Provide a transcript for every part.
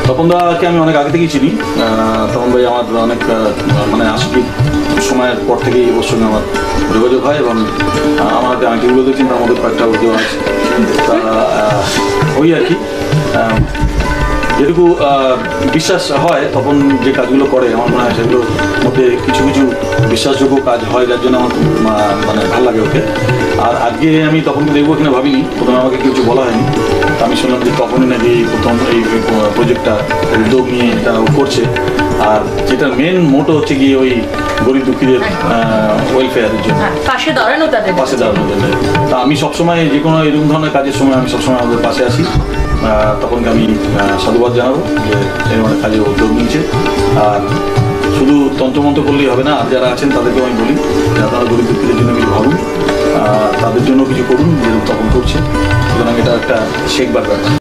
তপনদাকে আমি অনেক আগে থেকেই চিনি। তপন ভাই আমার অনেক মানে আশির সময়ের পর থেকেই ওর সঙ্গে আমার যোগাযোগ হয় এবং আমার হাতে আংটিগুলো দেখছেন, তার মধ্যে কয়েকটা উদ্যোগ আছে। তা ওই আর কি, যেটুকু বিশ্বাস হয় তপন যে কাজগুলো করে আমার মনে হয় সেগুলোর মধ্যে কিছু কিছু বিশ্বাসযোগ্য কাজ হয়, যার জন্য আমার মানে ভালো লাগে ওকে। আর আজকে আমি তপনকে দেখবো কিনা ভাবিনি, প্রথমে আমাকে কিছু বলা হয়নি। আমি শুনলাম যে তপনই নাকি প্রথম এই প্রজেক্টটা উদ্যোগ নিয়ে এটা করছে, আর যেটার মেন মোটো হচ্ছে গিয়ে ওই গরিব দুঃখীদের ওয়েলফেয়ারের জন্য, পাশে দাঁড়ানো জন্য। তা আমি সবসময় যে কোনো এরকম ধরনের কাজের সময় আমি সবসময় আমাদের পাশে আসি। তখনকে আমি সাধুবাদ জানাবো যে এরকম অনেক কাজে উদ্যোগ নিয়েছে। আর শুধু তন্ত্রমন্ত্র করলেই হবে না, আর যারা আছেন তাদেরকেও আমি বলি আপনারা গরিব দুঃখীদের জন্য কিছু ভাবুন, তাদের জন্য কিছু করুন, যেরকম তখন করছে। সুতরাং এটা একটা শেখবার ব্যাপার।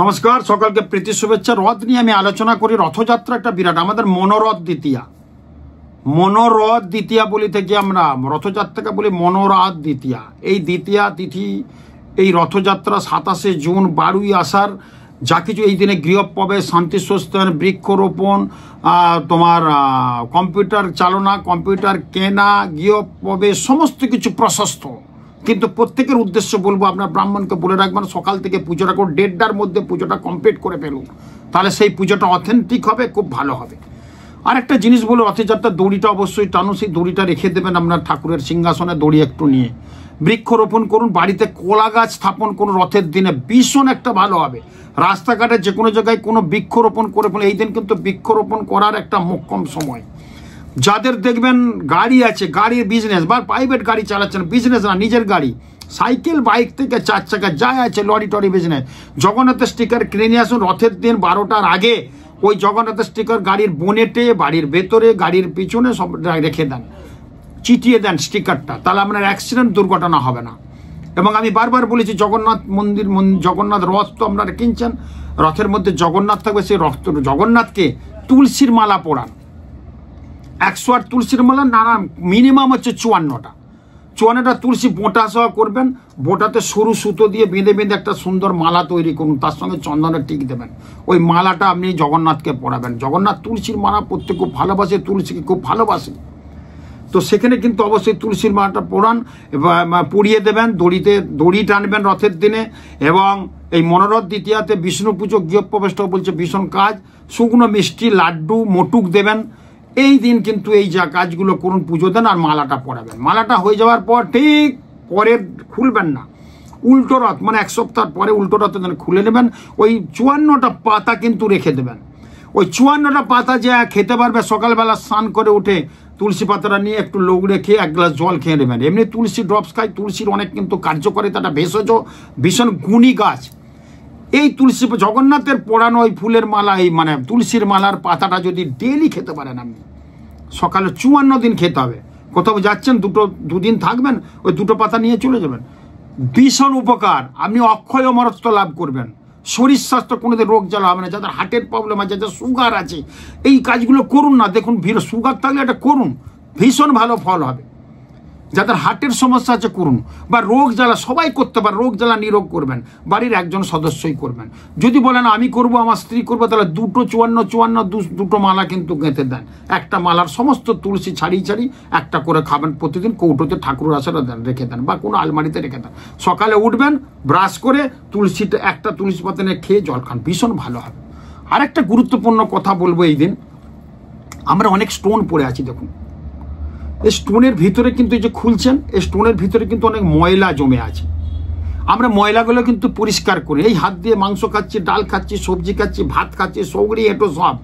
নমস্কার, সকলকে প্রীতি শুভেচ্ছা। রথ নিয়ে আমি আলোচনা করি। রথযাত্রা একটা বিরাট, আমাদের মনোরথ দ্বিতীয়া বলি থেকে আমরা রথযাত্রাকে বলি মনোরথ দ্বিতীয়া। এই দ্বিতীয়া তিথি, এই রথযাত্রা 27শে জুন, 12ই আষাঢ়, যা কিছু এই দিনে গৃহপ্রবেশ, শান্তি স্বস্থান, বৃক্ষরোপণ, তোমার কম্পিউটার চালনা, কম্পিউটার কেনা, গৃহপ্রবেশ, সমস্ত কিছু প্রশস্ত। কিন্তু প্রত্যেকের উদ্দেশ্য বলবো, আপনার ব্রাহ্মণকে বলে রাখবেন সকাল থেকে পুজোটা করে 1:30টার মধ্যে পুজোটা কমপ্লিট করে ফেলুন, তাহলে সেই পুজোটা অথেন্টিক হবে, খুব ভালো হবে। আর একটা জিনিস বলো, রথযাত্রার দড়িটা অবশ্যই টানুন, সেই দড়িটা রেখে দেবেন আপনার ঠাকুরের সিংহাসনে, দড়ি একটু নিয়ে। বৃক্ষরোপণ করুন, বাড়িতে কলা গাছ স্থাপন করুন রথের দিনে, ভীষণ একটা ভালো হবে। রাস্তাঘাটে যে কোনো জায়গায় কোনো বৃক্ষরোপণ করে ফেলে, এই দিন কিন্তু বৃক্ষরোপণ করার একটা মোক্ষম সময়। যাদের দেখবেন গাড়ি আছে, গাড়ির বিজনেস বা প্রাইভেট গাড়ি চালাচ্ছেন, বিজনেস না নিজের গাড়ি, সাইকেল বাইক থেকে 4 চাকা যা আছে, লরি টরি বিজনেস, জগন্নাথের স্টিকার কিনে নিয়ে আসুন রথের দিন 12টার আগে। ওই জগন্নাথের স্টিকার গাড়ির বোনেটে, বাড়ির ভেতরে, গাড়ির পিছনে সব রেখে দেন, চিটিয়ে দেন স্টিকারটা, তাহলে আপনার অ্যাক্সিডেন্ট দুর্ঘটনা হবে না। এবং আমি বারবার বলেছি, জগন্নাথ মন্দির, জগন্নাথ রথ তো আপনারা কিনছেন, রথের মধ্যে জগন্নাথ থাকবে, সেই রথ জগন্নাথকে তুলসীর মালা পরান। 108 তুলসীর মালা, নানা মিনিমাম হচ্ছে 54টা তুলসী বোঁটা সহ করবেন। বোঁটাতে সরু সুতো দিয়ে বেঁধে বেঁধে একটা সুন্দর মালা তৈরি করুন, তার সঙ্গে চন্দনের টিক দেবেন। ওই মালাটা আপনি জগন্নাথকে পরাবেন। জগন্নাথ তুলসীর মালা পরতে খুব ভালোবাসে, তুলসীকে খুব ভালোবাসে, তো সেখানে কিন্তু অবশ্যই তুলসীর মালাটা পরিয়ে দেবেন। দড়ি টানবেন রথের দিনে। এবং এই মনোরথ দ্বিতীয়াতে বিষ্ণু পুজো, গৃহপ্রবেশটাও বলছে ভীষণ কাজ। শুকনো মিষ্টি, লাড্ডু, মোটুক দেবেন। এই দিন কিন্তু এই যা কাজগুলো করুন, পুজো দেন আর মালাটা পরাবেন। মালাটা হয়ে যাওয়ার পর ঠিক পরের খুলবেন না, উল্টো রথ মানে 1 সপ্তাহ পরে উল্টো রথ খুলে নেবেন। ওই 54টা পাতা কিন্তু রেখে দেবেন। ওই 54টা পাতা যে খেতে পারবে, সকালবেলা স্নান করে উঠে তুলসী পাতাটা নিয়ে একটু লৌড়ে খেয়ে 1 গ্লাস জল খেয়ে নেবেন। এমনি তুলসী ড্রপস খায়, তুলসীর অনেক কিন্তু কার্যকারিতা, ভেষজ ভীষণ গুণী গাছ। এই তুলসী জগন্নাথের পড়ানো ওই ফুলের মালা, এই মানে তুলসীর মালার পাতাটা যদি ডেলি খেতে পারেন আপনি, সকালে 54 দিন খেতে হবে। কোথাও যাচ্ছেন, 2 দিন থাকবেন, ওই 2টো পাতা নিয়ে চলে যাবেন, ভীষণ উপকার। আপনি অক্ষয় অমরত্ব লাভ করবেন। শরীর স্বাস্থ্য কোনোদিন রোগ জ্বালা হবে না। যাদের হার্টের প্রবলেম আছে, যাদের সুগার আছে, এই কাজগুলো করুন না। দেখুন সুগার থাকলে এটা করুন, ভীষণ ভালো ফল হবে। যাদের হার্টের সমস্যা আছে করুন, বা রোগ জ্বালা সবাই করতে পারে, রোগ জ্বালা নিরোগ করবেন, বাড়ির একজন সদস্যই করবেন। যদি বলেন আমি করব, আমার স্ত্রী করবো, তাহলে 2 মালা কিন্তু গেঁথে দেন। একটা মালার সমস্ত তুলসী ছাড়িয়ে একটা করে খাবেন প্রতিদিন, কৌটোতে ঠাকুরের আশাটা দেন, রেখে দেন, বা কোনো আলমারিতে রেখে দেন। সকালে উঠবেন, ব্রাশ করে তুলসীটা একটা তুলসী পাতা নিয়ে খেয়ে জল খান, ভীষণ ভালো হবে। আরেকটা গুরুত্বপূর্ণ কথা বলবো, এই দিন আমরা অনেক স্টোন পড়ে আছি। দেখুন এই স্টোনের ভিতরে কিন্তু, এই যে খুলছেন, এই স্টোনের ভিতরে কিন্তু অনেক ময়লা জমে আছে। আমরা ময়লাগুলো কিন্তু পরিষ্কার করি। এই হাত দিয়ে মাংস খাচ্ছি, ডাল খাচ্ছি, সবজি খাচ্ছি, ভাত খাচ্ছি, সৌগড়ি এটো সব।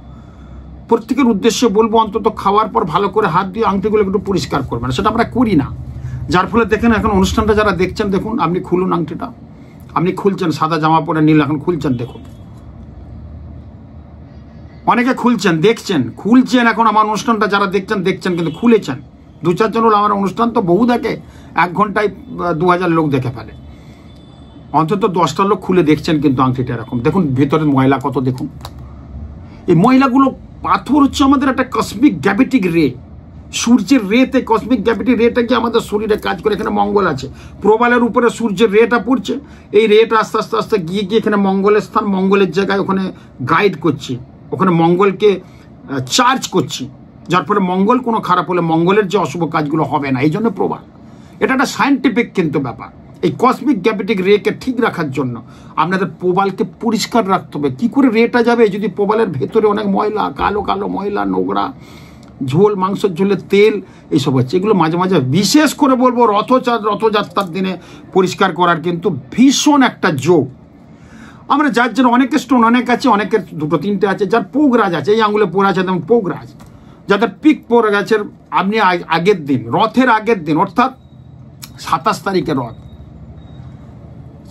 প্রত্যেকের উদ্দেশ্যে বলবো, অন্তত খাওয়ার পর ভালো করে হাত দিয়ে আংটিগুলো একটু পরিষ্কার করবেন। সেটা আমরা করি না, যার ফলে দেখেন এখন অনুষ্ঠানটা যারা দেখছেন, দেখুন আপনি খুলুন আংটিটা, আপনি খুলছেন, সাদা জামা পরে নীল এখন খুলছেন, দেখুন অনেকে খুলছেন, দেখছেন, খুলছেন। এখন আমার অনুষ্ঠানটা যারা দেখছেন কিন্তু খুলেছেন, 2-4 জন হলো আমার অনুষ্ঠান তো বহু দেখে, 1 ঘন্টায় 2000 লোক দেখে ফেলে। অন্তত 10টা লোক খুলে দেখছেন কিন্তু আংটিটা এরকম। দেখুন ভেতরের ময়লা কত, দেখুন এই ময়লাগুলো। পাথর হচ্ছে আমাদের একটা কসমিক গ্র্যাভিটিক রে, সূর্যের রেতে কসমিক গ্র্যাভিটি রেটা কি আমাদের শরীরে কাজ করে। এখানে মঙ্গল আছে, প্রবালের উপরে সূর্যের রেটা পড়ছে, এই রেটা আস্তে আস্তে আস্তে গিয়ে গিয়ে এখানে মঙ্গলের স্থান, মঙ্গলের জায়গায় ওখানে গাইড করছি, ওখানে মঙ্গলকে চার্জ করছি, যার ফলে মঙ্গল কোনো খারাপ হলে মঙ্গলের যে অশুভ কাজগুলো হবে না, এই জন্য প্রবাল। এটা একটা সায়েন্টিফিক কিন্তু ব্যাপার। এই কসমিক গ্র্যাভিটিক রেকে ঠিক রাখার জন্য আপনাদের প্রবালকে পরিষ্কার রাখতে হবে। কি করে রেটা যাবে যদি প্রবালের ভেতরে অনেক ময়লা, কালো কালো ময়লা, নোংরা, ঝোল, মাংসের ঝোলের তেল এইসব হচ্ছে। এগুলো মাঝে মাঝে বিশেষ করে বলবো রথযাত্রার দিনে পরিষ্কার করার কিন্তু ভীষণ একটা যোগ। আমরা যার জন্য অনেকের স্টোন অনেক আছে, অনেকের 2-3টে আছে, যার পোগরাজ আছে, এই আঙুলে পরে আছে যেমন পোগরাজ, যাদের পিক পরে গেছে, আপনি আগের দিন, রথের আগের দিন, অর্থাৎ 27 তারিখে রথ,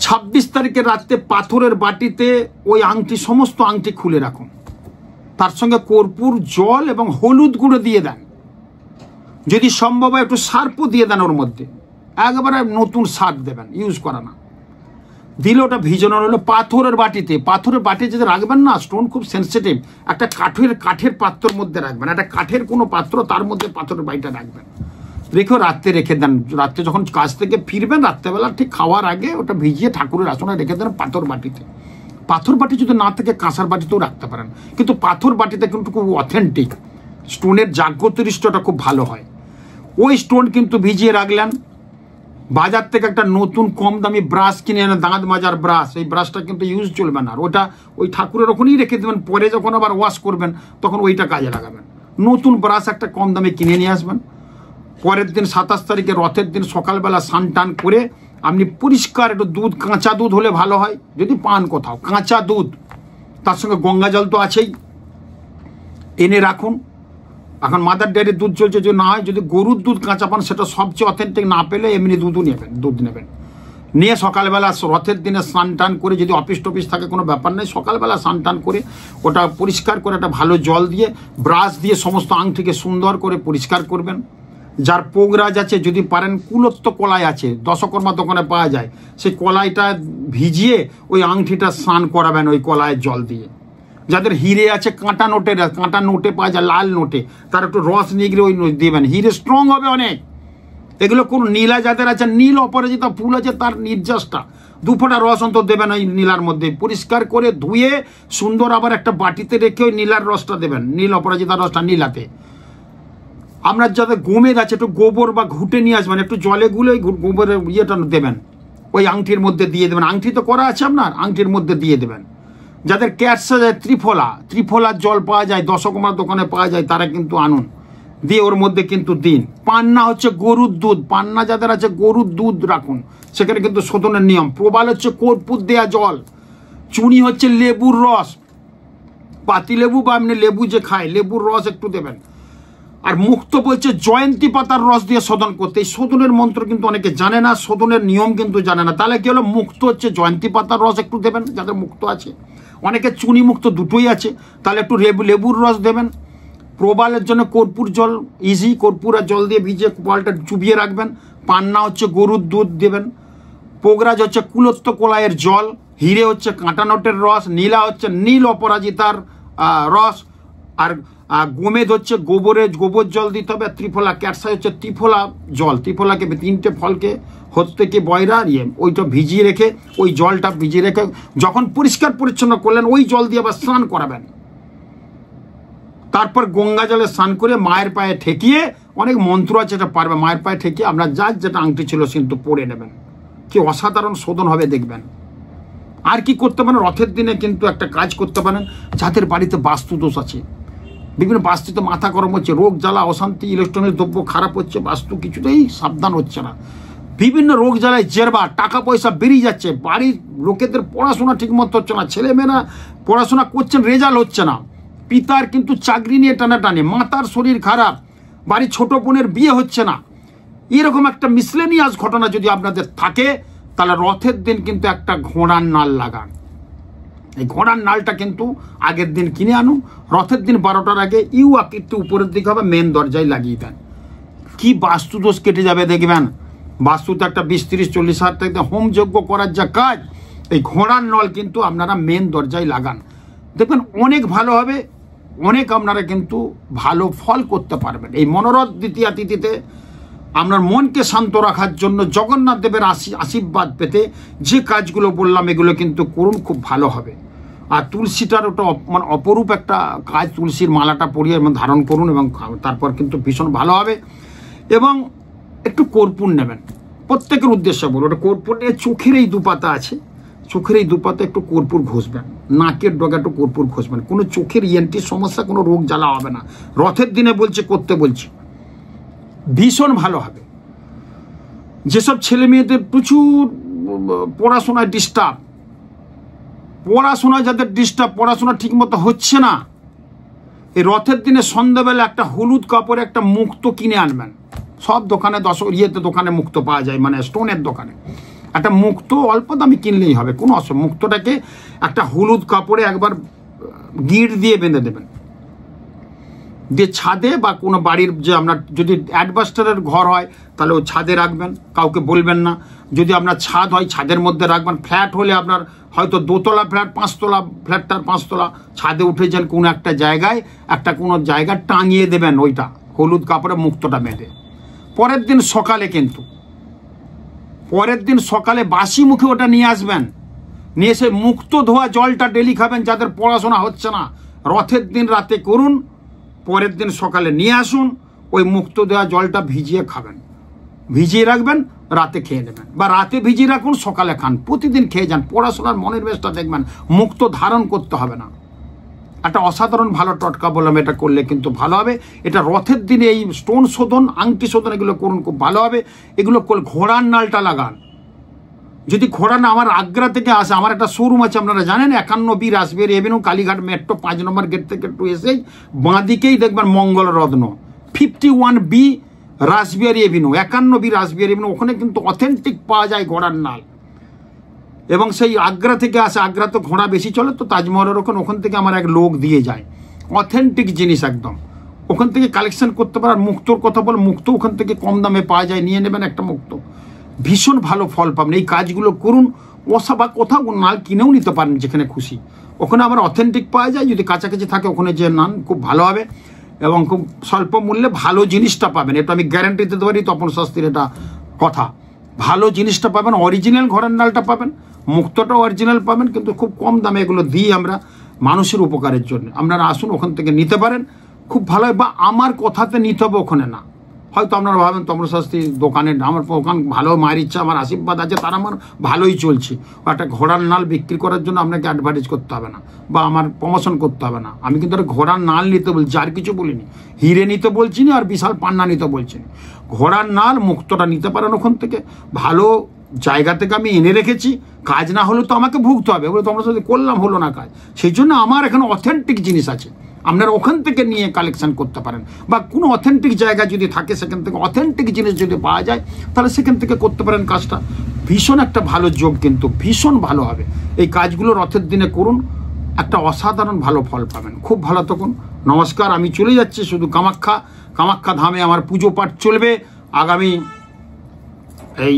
26 তারিখে রাত্রে পাথরের বাটিতে ওই আংটি, সমস্ত আংটি খুলে রাখুন, তার সঙ্গে কর্পূর, জল এবং হলুদ গুঁড়ো দিয়ে দেন, যদি সম্ভব হয় একটু সার্পও দিয়ে দেন ওর মধ্যে, একবারে নতুন সার্প দেবেন, ইউজ করা না, দিলে ওটা ভিজানো হলো পাথরের বাটিতে। পাথরের বাটি যদি রাখবেন না, স্টোন খুব সেন্সিটিভ, একটা কাঠের পাত্রের মধ্যে রাখবেন, একটা কাঠের কোনো পাত্র, তার মধ্যে পাথরের বাটিটা রাখবেন, রেখেও রাত্রে রেখে দেন। রাত্রে যখন কাজ থেকে ফিরবেন, রাত্রেবেলা ঠিক খাওয়ার আগে ওটা ভিজিয়ে ঠাকুরের আসনে রেখে দেন পাথর বাটিতে। পাথর বাটি যদি না থেকে কাঁসার বাটিতেও রাখতে পারেন, কিন্তু পাথর বাটিতে কিন্তু খুব অথেন্টিক, স্টোনের জাগ্রতরিষ্টটা খুব ভালো হয়। ওই স্টোন কিন্তু ভিজিয়ে রাখলেন। বাজার থেকে একটা নতুন কম দামি ব্রাশ কিনে এনে, দাঁত মাজার ব্রাশ, এই ব্রাশটা কিন্তু ইউজ চলবে না, ওটা ওই ঠাকুরের ওখানেই রেখে দেবেন, পরে যখন আবার ওয়াশ করবেন তখন ওইটা কাজে লাগাবেন। নতুন ব্রাশ একটা কম দামে কিনে নিয়ে আসবেন। পরের দিন 27 তারিখে রথের দিন সকালবেলা স্নান টান করে আপনি পরিষ্কার একটু দুধ, কাঁচা দুধ হলে ভালো হয়, যদি পান কোথাও কাঁচা দুধ, তার সঙ্গে গঙ্গা জল তো আছেই, এনে রাখুন। এখন মাদার ডেয়ারির দুধ চলছে, যদি না হয়, যদি গরুর দুধ কাঁচা পান সেটা সবচেয়ে অথেন্টিক, না পেলে এমনি দুধ নেবেন, নিয়ে সকালবেলা রথের দিনে স্নান টান করে, যদি অফিস টফিস থাকে কোনো ব্যাপার নেই, সকালবেলা স্নান টান করে ওটা পরিষ্কার করে একটা ভালো জল দিয়ে, ব্রাশ দিয়ে সমস্ত আংটিকে সুন্দর করে পরিষ্কার করবেন। যার পোগরাজ আছে, যদি পারেন কুলত্ব কলাই আছে, দশকর্মা দোকানে পাওয়া যায়, সেই কলাইটা ভিজিয়ে ওই আংটিটা স্নান করাবেন ওই কলাইয়ের জল দিয়ে। যাদের হিরে আছে, কাঁটা নোটে পাওয়া যায়, লাল নোটে, তার একটু রস নিয়ে গিয়ে ওই দেবেন, হিরে স্ট্রং হবে অনেক। এগুলো কোন নীলা যাদের আছে, নীল অপরাজিতা ফুল আছে, তার নির্যাসটা 2 ফোঁটা রস অন্তত দেবেন ওই নীলার মধ্যে, পরিষ্কার করে ধুয়ে সুন্দর আবার একটা বাটিতে রেখে ওই নীলার রসটা দেবেন, নীল অপরাজিতার রসটা নীলাতে। আপনার যাদের গোমেদ আছে, একটু গোবর বা ঘুটে নিয়ে আসবেন, একটু জলে গুলে ওই গোবরের ইয়েটা দেবেন, ওই আংটির মধ্যে দিয়ে দেবেন। আংটি তো করা আছে আপনার, আংটির মধ্যে দিয়ে দেবেন। যাদের ক্যাটসা যায়, ত্রিফলার জল পাওয়া যায়, দশকর্মার দোকানে পাওয়া যায়, তারা কিন্তু আনুন, দিয়ে ওর মধ্যে কিন্তু দিন। পান্না হচ্ছে গরুর দুধ, পান্না যাদের আছে গরুর দুধ রাখুন, সেখানে কিন্তু শোধনের নিয়ম। প্রবাল হচ্ছে কর্পূর দেয়া জল, চুনি হচ্ছে লেবুর রস, পাতি লেবু বা এমনি লেবু যে খায়, লেবুর রস একটু দেবেন। আর মুক্ত বলছে জয়ন্তী পাতার রস দিয়ে শোধন করতে। এই শোধনের মন্ত্র কিন্তু অনেকে জানে না, শোধনের নিয়ম কিন্তু জানে না। তাহলে কি হলো, মুক্ত হচ্ছে জয়ন্তী পাতার রস একটু দেবেন যাদের মুক্ত আছে, অনেকে চুনি মুক্ত দুটোই আছে, তাহলে একটু লেবুর রস দেবেন। প্রবালের জন্য কর্পূর জল ইজি, কর্পূর আর জল দিয়ে ভিজিয়ে প্রবালটা চুবিয়ে রাখবেন। পান্না হচ্ছে গরুর দুধ দেবেন। পোগরাজ হচ্ছে কুলত্ব কলাইয়ের জল, হিরে হচ্ছে কাঁটা নোটের রস, নীলা হচ্ছে নীল অপরাজিতার রস, আর গোমেদ হচ্ছে গোবর জল দিতে হবে। ত্রিফলা ক্যাটসা হচ্ছে ত্রিফলা জল, ত্রিফলাকে 3টে ফলকে হতে কি বয়রা ওইটা ভিজিয়ে রেখে, ওই জলটা ভিজিয়ে রেখে যখন পরিষ্কার পরিচ্ছন্ন করলেন, ওই জল দিয়ে আবার স্নান করাবেন। তারপর গঙ্গা জলে স্নান করে মায়ের পায়ে ঠেকিয়ে, অনেক মন্ত্র আছে এটা পারবে, মায়ের পায়ে ঠেকিয়ে আপনার যার যেটা আংটি ছিল কিন্তু পরে নেবেন। কি অসাধারণ শোধন হবে দেখবেন। আর কি করতে পারেন, রথের দিনে কিন্তু একটা কাজ করতে পারেন, যাদের বাড়িতে বাস্তুদোষ আছে, বিভিন্ন বাস্তুতে মাথা গরম হচ্ছে, রোগ জ্বালা অশান্তি, ইলেকট্রনিক দ্রব্য খারাপ হচ্ছে, বাস্তু কিছুতেই সাবধান হচ্ছে না, বিভিন্ন রোগ জ্বালায় জেরবা, টাকা পয়সা বেরিয়ে যাচ্ছে, বাড়ির লোকেদের পড়াশোনা ঠিকমতো হচ্ছে না, ছেলেমেয়েরা পড়াশোনা করছেন, রেজাল্ট হচ্ছে না, পিতার কিন্তু চাকরি নিয়ে টানাটানি, মাতার শরীর খারাপ, বাড়ির ছোট বোনের বিয়ে হচ্ছে না, এরকম একটা মিসলেনিয়াস ঘটনা যদি আপনাদের থাকে, তাহলে রথের দিন কিন্তু একটা ঘোড়ার নাল লাগান। এই ঘোড়ার নালটা কিন্তু আগের দিন কিনে আনুন, রথের দিন 12টার আগে আকৃতি উপরের দিকে হবে, মেন দরজায় লাগিয়ে দেন। কি বাস্তুদোষ কেটে যাবে দেখবেন। বাস্তুতে একটা 20-30-40 হাজার টাকা হোমযজ্ঞ করার যা কাজ, এই ঘোড়ার নল কিন্তু আপনারা মেন দরজায় লাগান, দেখবেন অনেক ভালো হবে, অনেক আপনারা কিন্তু ভালো ফল করতে পারবেন। এই মনোরথ দ্বিতীয়া তিথিতে আপনার মনকে শান্ত রাখার জন্য জগন্নাথ দেবের আশীর্বাদ পেতে যে কাজগুলো বললাম এগুলো কিন্তু করুন, খুব ভালো হবে। আর তুলসীটার ওটা মানে অপরূপ একটা কাজ, তুলসীর মালাটা পরিয়ে এবং ধারণ করুন এবং তারপর কিন্তু ভীষণ ভালো হবে। এবং একটু কর্পূর নেবেন, প্রত্যেকের উদ্দেশ্যে বলবো, ওটা কর্পূর নিয়ে চোখের এই দুপাতা আছে, চোখের এই দুপাতে একটু কর্পূর ঘষবেন, নাকের ডগা একটু কর্পূর ঘষবেন। কোনো চোখের ইএনটির সমস্যা, কোনো রোগ জ্বালা হবে না। রথের দিনে করতে বলছি, ভীষণ ভালো হবে। যেসব ছেলে মেয়েদের প্রচুর পড়াশোনায় ডিস্টার্ব, পড়াশোনায় যাদের ডিস্টার্ব, পড়াশোনা ঠিকমতো হচ্ছে না, এই রথের দিনে সন্ধ্যাবেলা একটা হলুদ কাপড়ে একটা মুক্তো কিনে আনবেন। সব দোকানে দোকানে মুক্তো পাওয়া যায়, মানে স্টোনের দোকানে একটা মুক্তো অল্প দামে কিনলেই হবে, কোনো অসুবিধা। মুক্তোটাকে একটা হলুদ কাপড়ে একবার গিঁট দিয়ে বেঁধে দেবেন, দিয়ে ছাদে বা কোনো বাড়ির, যে আপনার যদি অ্যাডভাস্টারের ঘর হয় তাহলে ও ছাদে রাখবেন, কাউকে বলবেন না। যদি আপনার ছাদ হয় ছাদের মধ্যে রাখবেন। ফ্ল্যাট হলে আপনার হয়তো দোতলা ফ্ল্যাট, 5তলা ফ্ল্যাটটার 5তলা, ছাদে উঠেছেন কোনো একটা জায়গায়, কোনো জায়গায় টাঙিয়ে দেবেন ওইটা হলুদ কাপড়ে মুক্তোটা বেঁধে। পরের দিন সকালে বাসি মুখে ওটা নিয়ে আসবেন, নিয়ে এসে মুক্তো ধোয়া জলটা ডেলি খাবেন। যাদের পড়াশোনা হচ্ছে না, রথের দিন রাতে করুন, পরের দিন সকালে নিয়ে আসুন, ওই মুক্তো দেওয়া জলটা ভিজিয়ে খাবেন, ভিজিয়ে রাখবেন, রাতে খেয়ে নেবেন, বা রাতে ভিজিয়ে রাখুন, সকালে খান, প্রতিদিন খেয়ে যান। পড়াশোনার মনের বেশটা দেখবেন, মুক্তো ধারণ করতে হবে না। একটা অসাধারণ ভালো টটকা বললাম, এটা করলে কিন্তু ভালো হবে। এটা রথের দিনে এই স্টোন শোধন, আংটি শোধন এগুলো করুন, খুব ভালো হবে। এগুলো করলে ঘোড়ার নালটা লাগান। যদি ঘোড়া না, আমার আগ্রা থেকে আসে, আমার একটা শোরুম আছে আপনারা জানেন, 51B Rashbehari Avenue, Kalighat metro 5 নম্বর গেট থেকে একটু এসেই বাঁ দিকেই দেখবেন মঙ্গল রত্ন, 51B Rashbehari Avenue, 51B Rashbehari Avenue. ওখানে কিন্তু অথেন্টিক পাওয়া যায় ঘোড়ার নাল। এবং সেই আগ্রা থেকে আসে, আগ্রা তো ঘোড়া বেশি চলে, তো তাজমহলের ওখান থেকে আমার এক লোক দিয়ে যায়, অথেন্টিক জিনিস একদম। ওখান থেকে কালেকশন করতে পারে। আর মুক্তোর কথা বলে, মুক্তো ওখান থেকে কম দামে পাওয়া যায়, নিয়ে নেবেন একটা মুক্তো, ভীষণ ভালো ফল পাবেন। এই কাজগুলো করুন। বা কোথাও নাল কিনেও নিতে পারেন, যেখানে খুশি, ওখানে আমার অথেন্টিক পাওয়া যায়। যদি কাছাকাছি থাকে ওখানে যে নান, খুব ভালো হবে এবং খুব স্বল্প মূল্যে ভালো জিনিসটা পাবেন। এটা আমি গ্যারান্টি দিতে পারি, তপন শাস্ত্রীর এটা কথা। ভালো জিনিসটা পাবেন, অরিজিনাল ঘোড়ার নালটা পাবেন, মুক্তটাও অরিজিনাল পাবেন, কিন্তু খুব কম দামে এগুলো দিই আমরা মানুষের উপকারের জন্য। আপনারা আসুন, ওখান থেকে নিতে পারেন, খুব ভালো হয়। বা আমার কথাতে নিতে হবে, ওখানে না। হয়তো আপনারা ভাবেন তপন শাস্ত্রী দোকানে, আমার দোকান ভালো, মায়ের ইচ্ছা, আমার আশীর্বাদ আছে, তার আমার ভালোই চলছে। একটা ঘোড়ার নাল বিক্রি করার জন্য আপনাকে অ্যাডভার্টাইজ করতে হবে না, বা আমার প্রমোশন করতে হবে না। আমি কিন্তু একটা ঘোড়ার নাল নিতে বলছি, আর কিছু বলিনি। হিরে নিতে বলছি না, আর বিশাল পান্না নিতে বলছি না। ঘোড়ার নাল মুক্তটা নিতে পারেন ওখান থেকে, ভালো জায়গা থেকে আমি এনে রেখেছি। কাজ না হলে তো আমাকে ভুগতে হবে, বলে তোমরা সাথে করলাম, হলো না কাজ। সেই জন্য আমার এখানে অথেন্টিক জিনিস আছে, আপনারা ওখান থেকে নিয়ে কালেকশন করতে পারেন। বা কোনো অথেন্টিক জায়গা যদি থাকে, সেখান থেকে অথেন্টিক জিনিস যদি পাওয়া যায়, তাহলে সেখান থেকে করতে পারেন কাজটা। ভীষণ একটা ভালো যোগ, কিন্তু ভীষণ ভালো হবে। এই কাজগুলো রথের দিনে করুন, একটা অসাধারণ ভালো ফল পাবেন। খুব ভালো থাকুন। নমস্কার। আমি চলে যাচ্ছি শুধু কামাখ্যা ধামে আমার পুজো পাঠ চলবে। আগামী এই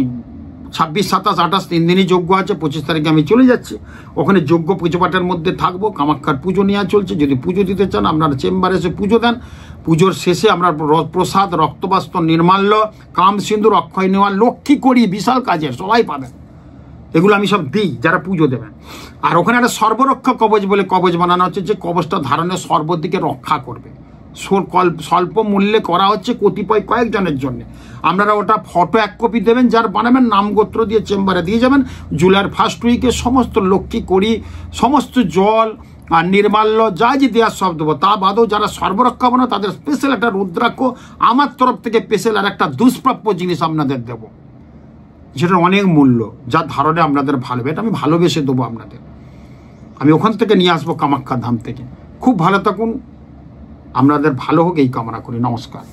26, 27, 28 3 দিনই যজ্ঞ আছে। 25 তারিখে আমি চলে যাচ্ছি, ওখানে যজ্ঞ পুজো পাঠের মধ্যে থাকবো। কামাখ্যার পুজো নেওয়া চলছে। যদি পুজো দিতে চান, আপনারা চেম্বারে এসে পুজো দেন। পুজোর শেষে আমরা প্রসাদ, রক্তবাস্ত্র, নির্মাল্য, কাম সিন্দুর, অক্ষয় নেওয়া, লক্ষ্মী করি, বিশাল কাজের সবাই পাবেন। এগুলো আমি সব দিই যারা পুজো দেবেন। আর ওখানে একটা সর্বরক্ষা কবচ বলে কবচ বানানো হচ্ছে, যে কবচটা ধারণের সর্বদিকে রক্ষা করবে। স্বল্প মূল্যে করা হচ্ছে, কতিপয় কয়েকজনের জন্য। আপনারা ওটা ফটো 1 কপি দেবেন, যার বানাবেন, নাম গোত্র দিয়ে চেম্বারে দিয়ে যাবেন। জুলাইয়ের ফার্স্ট উইকে সমস্ত লক্ষ্মী করি, সমস্ত জল আর নির্মাল্য যা যে দেওয়ার সব দেবো। তা বাদেও যারা সর্বরক্ষা বানাও, তাদের স্পেশাল একটা রুদ্রাক্ষ আমার তরফ থেকে স্পেশাল আর একটা দুষ্প্রাপ্য জিনিস আপনাদের দেবো, যেটার অনেক মূল্য, যার ধারণে আপনাদের ভালো। এটা আমি ভালোবেসে দেবো আপনাদের। আমি ওখান থেকে নিয়ে আসবো, কামাখ্যা ধাম থেকে। খুব ভালো থাকুন, আপনাদের ভালো হোক এই কামনা করি। নমস্কার।